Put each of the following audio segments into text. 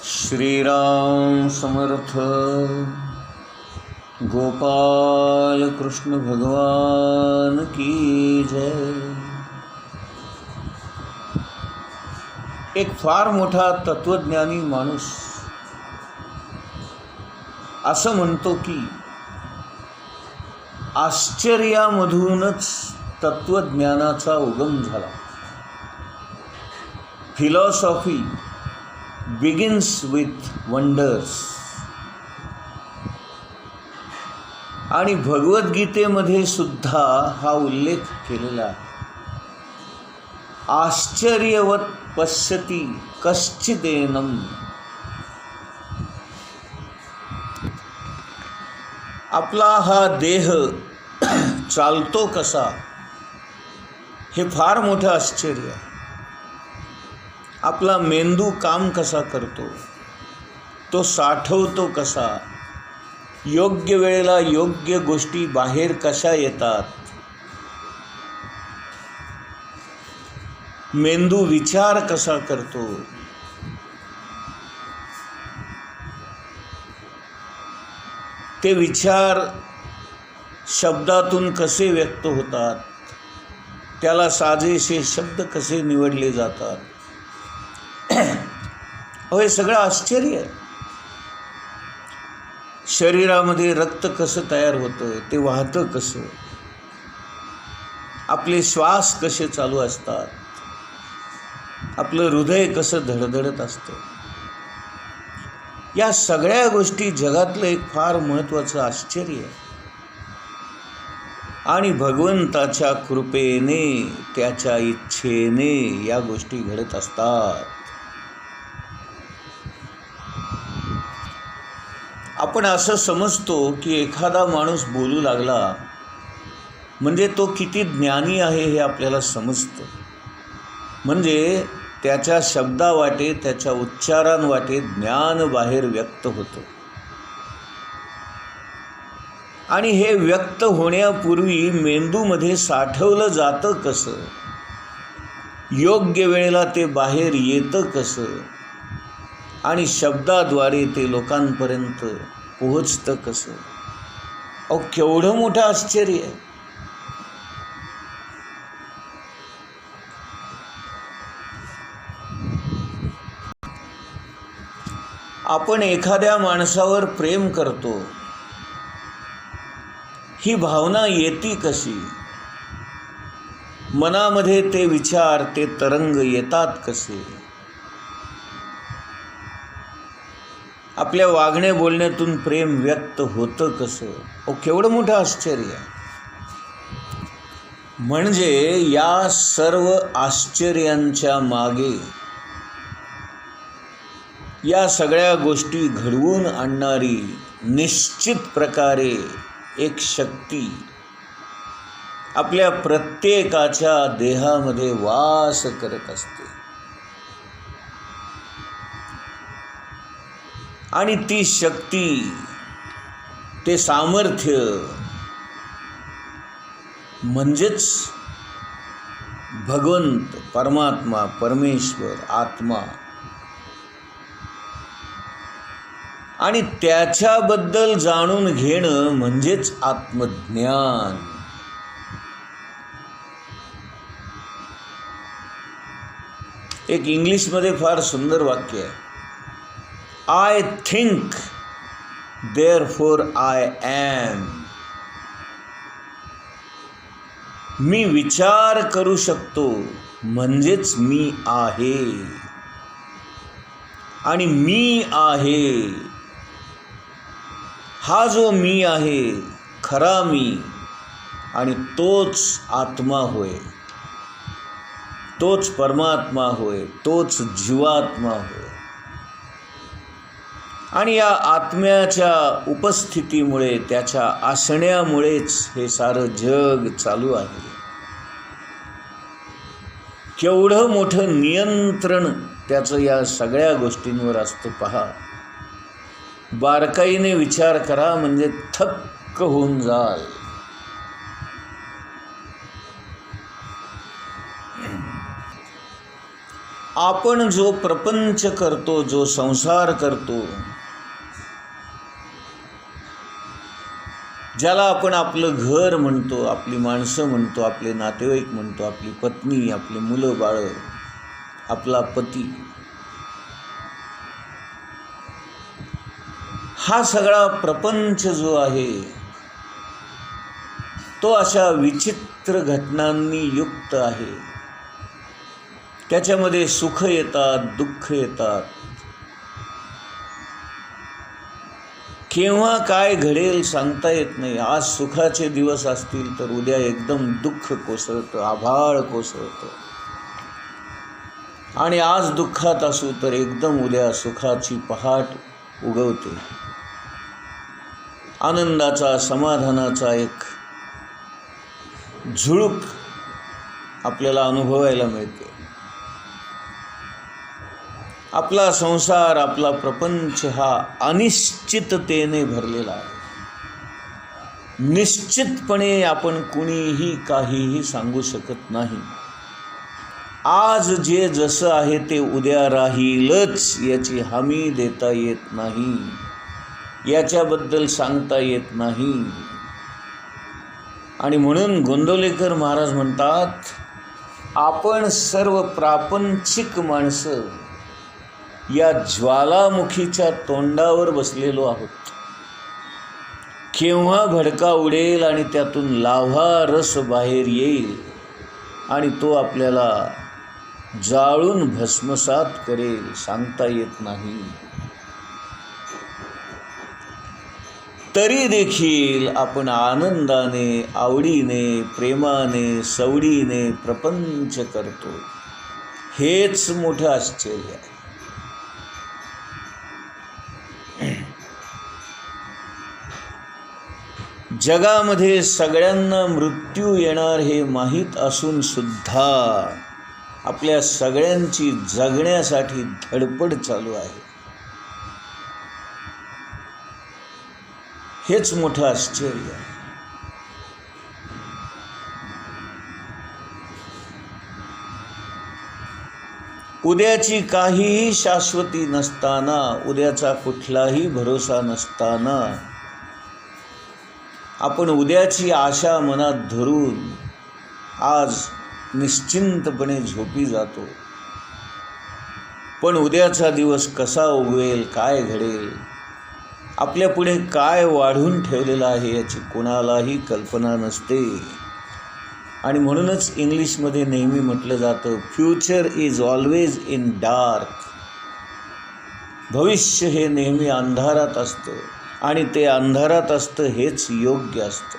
श्रीराम समर्थ. गोपाल कृष्ण भगवान की जय. एक फार मोठा तत्वज्ञानी माणूस असं म्हणतो की आश्चर्यामधूनच तत्वज्ञानाचा उगम झाला. Philosophy begins with wonders. आणि भगवद्गीतेमध्ये सुद्धा हा उल्लेख केलेला आहे. आश्चर्यवत पश्यति कश्चिदेनम. आपला हा देह चालतो कसा हे फार मोठं आश्चर्य आहे. आपला मेंदू काम कसा करतो, तो साठवतो कसा, योग्य वेळेला योग्य गोष्टी बाहेर कशा येतात, मेंदू विचार कसा करतो, ते विचार शब्दातून कसे व्यक्त होतात, त्याला साजेसे शब्द कसे निवडले जातात, हे सगळं आश्चर्य आहे. शरीरामध्ये रक्त कसं तयार होतं, ते वाहतं कसं, आपले श्वास कसे चालू असतात, आपलं हृदय कसं धडधडत असतं, या सगळ्या गोष्टी जगातलं एक फार महत्त्वाचं आश्चर्य आहे. आणि भगवंताच्या कृपेने, त्याच्या इच्छेने या गोष्टी घडत असतात. आपण असं समजतो की एखादा माणूस बोलू लागला म्हणजे तो किती ज्ञानी आहे हे आपल्याला समजतं. म्हणजे त्याच्या शब्दावाटे, त्याच्या उच्चारांवाटे ज्ञान बाहेर व्यक्त होतं. आणि हे व्यक्त होण्यापूर्वी मेंदूमध्ये साठवलं जातं कसं, योग्य वेळेला ते बाहेर येतं कसं, आणि शब्दाद्वारे ते लोकांपर्यंत पोहोचतं कसं. केवढं मोठं आश्चर्य आहे. आपण एखाद्या माणसावर प्रेम करतो, ही भावना येती कशी, मनामध्ये ते विचार, ते तरंग येतात कसे, आपल्या वागण्या बोलण्यातून प्रेम व्यक्त होतं कसं. केवढं मोठं आश्चर्य आहे. म्हणजे या सर्व आश्चर्यांच्या मागे, या सगळ्या गोष्टी घडवून आणणारी निश्चित प्रकारे एक शक्ती आपल्या प्रत्येकाच्या देहामध्ये वास करत असते. आणि ती शक्ती, ते सामर्थ्य म्हणजेच भगवंत, परमात्मा, परमेश्वर, आत्मा. आणि त्याच्याबद्दल जाणून घेणं म्हणजेच आत्मज्ञान. एक इंग्लिशमध्ये फार सुंदर वाक्य आहे. I think, therefore I am. मी विचार करू शकतो म्हणजेच मी आहे. आणि मी आहे, हा जो मी आहे, खरा मी, आणि तोच आत्मा होय, तोच परमात्मा होय, तोच जीवात्मा होय. आणि या आत्म्याच्या उपस्थितीमुळे, त्याच्या असण्यामुळेच हे सारं जग चालू आहे. केवढं मोठं नियंत्रण त्याचं या सगळ्या गोष्टींवर असतं पहा. बारकाईने विचार करा म्हणजे थक्क होऊन जाल. आपण जो प्रपंच करतो, जो संसार करतो, ज्याला आपण आपलं घर म्हणतो, आपली माणसं म्हणतो, आपले नातेवाईक म्हणतो, आपली पत्नी, आपली मुलं बाळं, आपला पती, हा सगळा प्रपंच जो आहे तो अशा विचित्र घटनांनी युक्त आहे. त्याच्यामध्ये सुख येतात, दुःख येतात. केव्हा काय घडेल सांगता येत नाही. आज सुखाचे दिवस असतील तर उद्या एकदम दुःख कोसळतं, आभाळ कोसळतं. आणि आज दुःखात असू तर एकदम उद्या सुखाची पहाट उगवते. आनंदाचा, समाधानाचा एक झुळूक आपल्याला अनुभवायला मिळते. आपला संसार, आपला प्रपंच हा अनिश्चिततेने भरलेला आहे. निश्चितपणे आपण कुणीही काहीही सांगू शकत नाही. आज जे जसं आहे ते उद्या राहीलच याची हमी देता येत नाही, याच्याबद्दल सांगता येत नाही. आणि म्हणून गोंदवलेकर महाराज म्हणतात, आपण सर्व प्रापंचिक माणसं या ज्वालामुखीच्या तोंडावर बसलेलो आहोत. केव्हा भडका उडेल आणि त्यातून लाव्हा रस बाहेर येईल आणि तो आपल्याला जाळून भस्मसात करेल सांगता येत नाही. तरी देखील आपण आनंदाने, आवडीने, प्रेमाने, सवडीने प्रपंच करतो. हेच मोठं आश्चर्य आहे. जगामध्ये सगळ्यांना मृत्यू येणार हे माहीत असून सुद्धा आपल्या सगळ्यांची जगण्यासाठी धडपड चालू आहे. हेच मोठं आश्चर्य आहे. उद्याची काहीही शाश्वती नसताना, उद्याचा कुठलाही भरोसा नसताना आपण उद्याची आशा मनात धरून आज निश्चिंतपणे झोपी जातो. पण उद्याचा दिवस कसा उगवेल, काय घडेल, आपल्या पुढे काय वाढून ठेवलेलं आहे याची कोणालाही कल्पना नसते. आणि म्हणूनच इंग्लिशमध्ये नेहमी म्हटलं जातं, future is always in dark. भविष्य हे नेहमी अंधारात असतं आणि ते अंधारात असतं हेच योग्य असतं.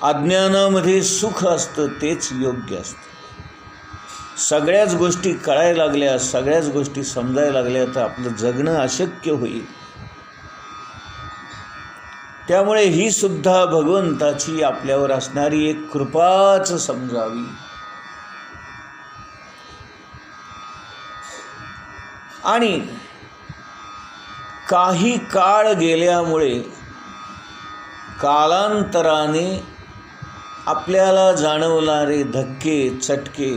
अज्ञानामध्ये सुख असतं तेच योग्य असतं. सगळ्याच गोष्टी कळायला लागल्या, सगळ्याच गोष्टी समजायला लागल्या तर आपलं जगणं अशक्य होईल. त्यामुळे ही सुद्धा भगवंताची आपल्यावर असणारी एक कृपाच समजावी. आणि काही काळ गेल्यामुळे कालांतराने आपल्याला जाणवणारे धक्के, चटके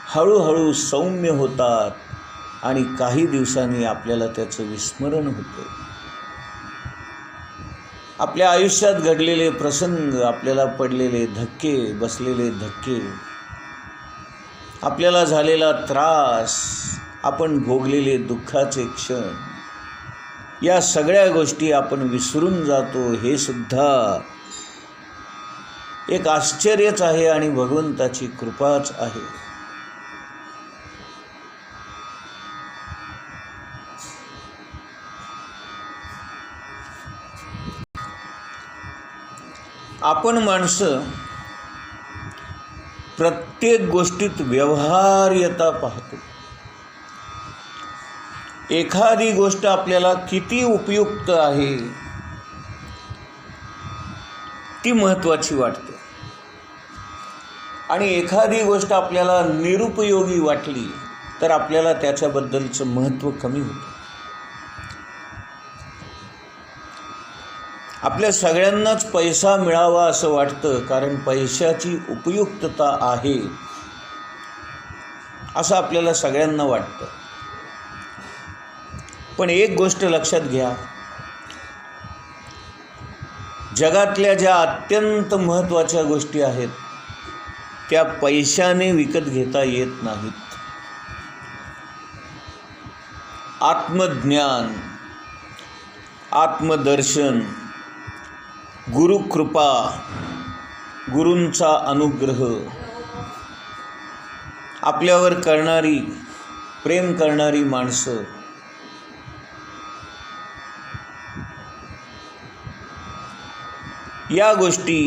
हळूहळू सौम्य होतात आणि काही दिवसांनी आपल्याला त्याचं विस्मरण होतं. आपल्या आयुष्यात घडलेले प्रसंग, आपल्याला पडलेले धक्के, बसलेले धक्के, आपल्याला झालेला त्रास, आपण भोगलेले दुःखाचे क्षण, या सगळ्या गोष्टी आपण विसरून जातो. हे सुद्धा एक आश्चर्यच आहे आणि भगवंताची कृपाच आहे. आपण माणसं प्रत्येक गोष्टीत व्यवहार्यता पाहतो. एखादी गोष्ट आपल्याला किती उपयुक्त आहे ती महत्त्वाची वाटते आणि एखादी गोष्ट आपल्याला निरुपयोगी वाटली तर आपल्याला त्याच्याबद्दलचं महत्त्व कमी होतं. आपल्या सगळ्यांनाच पैसा मिळावा असं वाटतं कारण पैशाची उपयुक्तता आहे. असं आपल्याला सगळ्यांना वाटतं. पण एक गोष्ट लक्षात घ्या, जगातल्या ज्या अत्यंत महत्त्वाच्या गोष्टी आहेत त्या पैशाने विकत घेता येत नाहीत. आत्मज्ञान, आत्मदर्शन, गुरुकृपा, गुरूंचा अनुग्रह, आपल्यावर करणारी प्रेम करणारी माणसं, या गोष्टी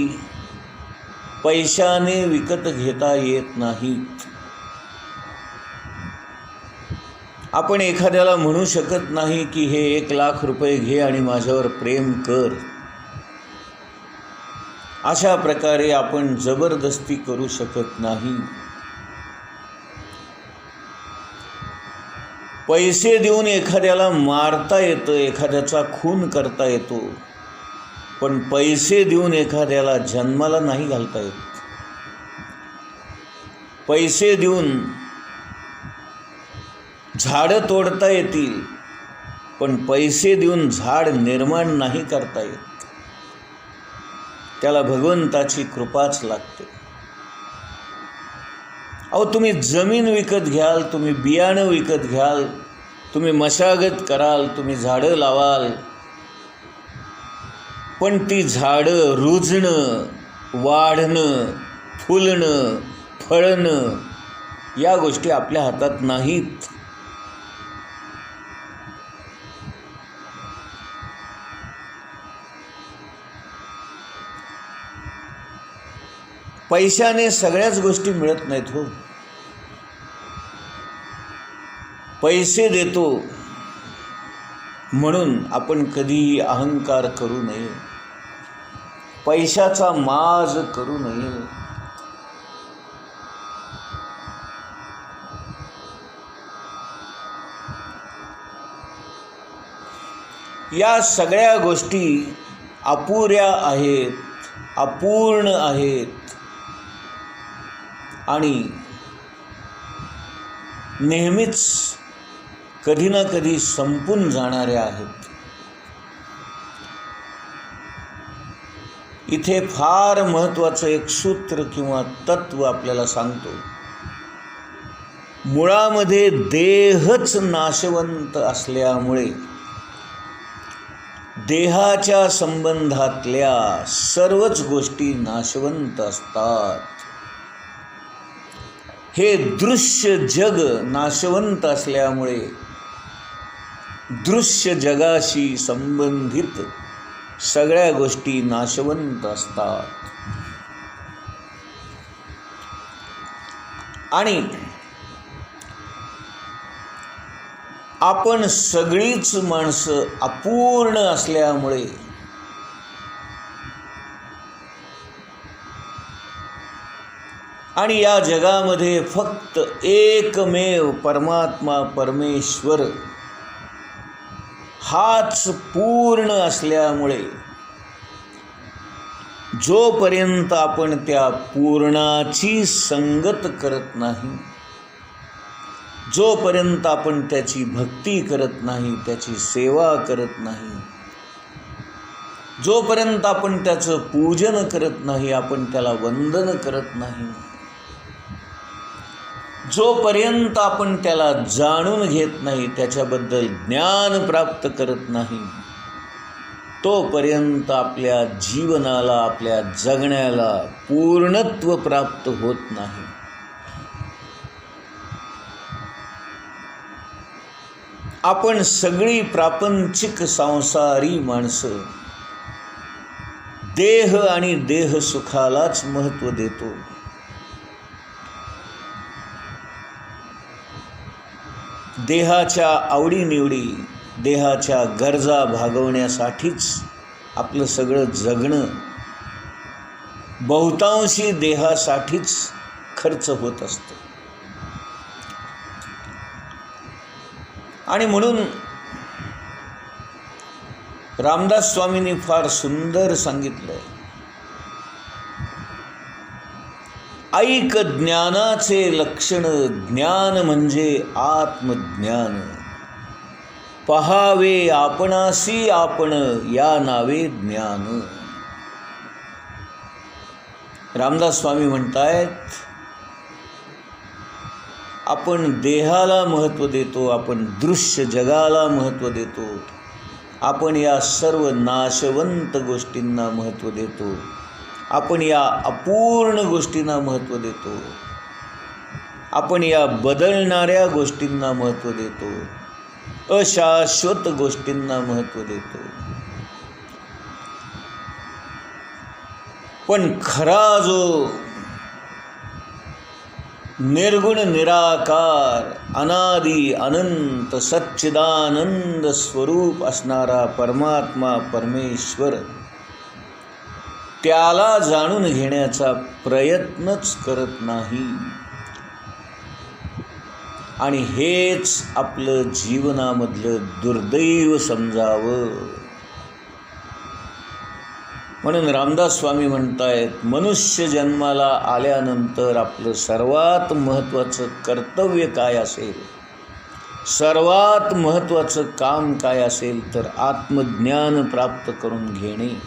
पैशाने विकत घेता येत नाहीत. आपण एखाद्याला म्हणू शकत नाही की हे 1,00,000 रुपये घे आणि माझ्यावर प्रेम कर. अशा प्रकारे आपण जबरदस्ती करू शकत नाही. पैसे देऊन एखाद्याला मारता येतं, एखाद्याचा खून करता येतो, पण पैसे देऊन एखाद्याला जन्माला नाही घालता येत. पैसे देऊन झाडं तोडता येतील, पण पैसे देऊन झाड निर्माण नाही करता येत. त्याला भगवंताची कृपाच लागते. अहो, तुम्ही जमीन विकत घ्याल, तुम्ही बियाणं विकत घ्याल, तुम्ही मशागत कराल, तुम्ही झाडं लावाल, पण ती झाडं रुजणं, वाढणं, फुलणं, फळणं या गोष्टी आपल्या हातात नाहीत. पैशाने सगळ्याच गोष्टी मिळत नाहीत हो. पैसे देतो म्हणून आपण कधीही अहंकार करू नये, पैशाचा माज करू नये. या सगळ्या गोष्टी अपुऱ्या आहेत, अपूर्ण आहेत आणि नेहमीच कधी ना कधी संपून जाणाऱ्या आहेत. इथे फार महत्त्वाचं एक सूत्र किंवा तत्व आपल्याला सांगतो. मुळामध्ये देहच नाशवंत असल्यामुळे देहाच्या संबंधातल्या सर्वच गोष्टी नाशवंत असतात. हे दृश्य जग नाशवंत असल्यामुळे दृश्य जगाशी संबंधित सगळ्या गोष्टी नाशवंत असतात. आणि आपण सगळीच माणसं अपूर्ण असल्यामुळे आणि या जगामध्ये फक्त एकमेव परमात्मा परमेश्वर हाच पूर्ण असल्यामुळे जोपर्यंत आपण त्या पूर्णाची संगत करत नाही, जोपर्यंत आपण त्याची भक्ती करत नाही, त्याची सेवा करत नाही, जोपर्यंत आपण त्याचं पूजन करत नाही, आपण त्याला वंदन करत नाही, जोपर्यंत आपण त्याला जाणून घेत नाही, त्याच्याबद्दल ज्ञान प्राप्त करत नाही, तोपर्यंत आपल्या जीवनाला, आपल्या जगण्याला पूर्णत्व प्राप्त होत नाही. आपण सगळी प्रापंचिक संसारी माणसं देह आणि देह सुखालाच महत्त्व देतो. देहाच्या आवडीनिवडी, देहाच्या गरजा भागवण्यासाठीच आपलं सगळं जगणं बहुतांशी देहासाठीच खर्च होत असतं. आणि म्हणून रामदास स्वामींनी फार सुंदर सांगितलं, ऐक ज्ञानाचे लक्षण, ज्ञान म्हणजे आत्मज्ञान. पहावे आपणासी आपण, या नावे ज्ञान. रामदास स्वामी म्हणतायत, आपण देहाला महत्त्व देतो, आपण दृश्य जगाला महत्त्व देतो, आपण या सर्व नाशवंत गोष्टींना महत्त्व देतो, आपण या अपूर्ण गोष्टींना महत्त्व देतो, आपण या बदलणाऱ्या गोष्टींना महत्त्व देतो, अशाश्वत गोष्टींना महत्त्व देतो. पण खरा जो निर्गुण निराकार अनादि अनंत सच्चिदानंद स्वरूप असणारा परमात्मा परमेश्वर, त्याला जाणून घेण्याचा प्रयत्नच करत नाही. आणि हेच आपलं जीवनामधलं दुर्दैव समजावं. म्हणून रामदास स्वामी म्हणतायत, मनुष्य जन्माला आल्यानंतर आपलं सर्वात महत्त्वाचं कर्तव्य काय असेल, सर्वात महत्त्वाचं काम काय असेल तर आत्मज्ञान प्राप्त करून घेणे,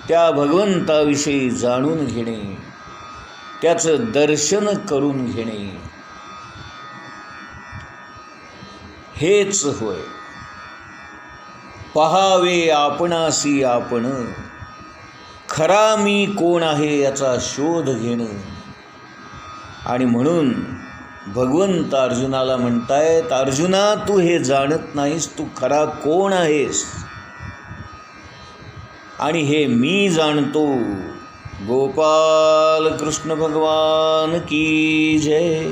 त्या भगवंताविषयी जाणून घेणे, त्याचं दर्शन करून घेणे, हेच होय. पहावे आपणासी आपण, खरा मी कोण आहे याचा शोध घेणं. आणि म्हणून भगवंत अर्जुनाला म्हणतायत, अर्जुना तू हे जाणत नाहीस, तू खरा कोण आहेस, आणि हे मी जाणतो. गोपाल कृष्ण भगवान की जय.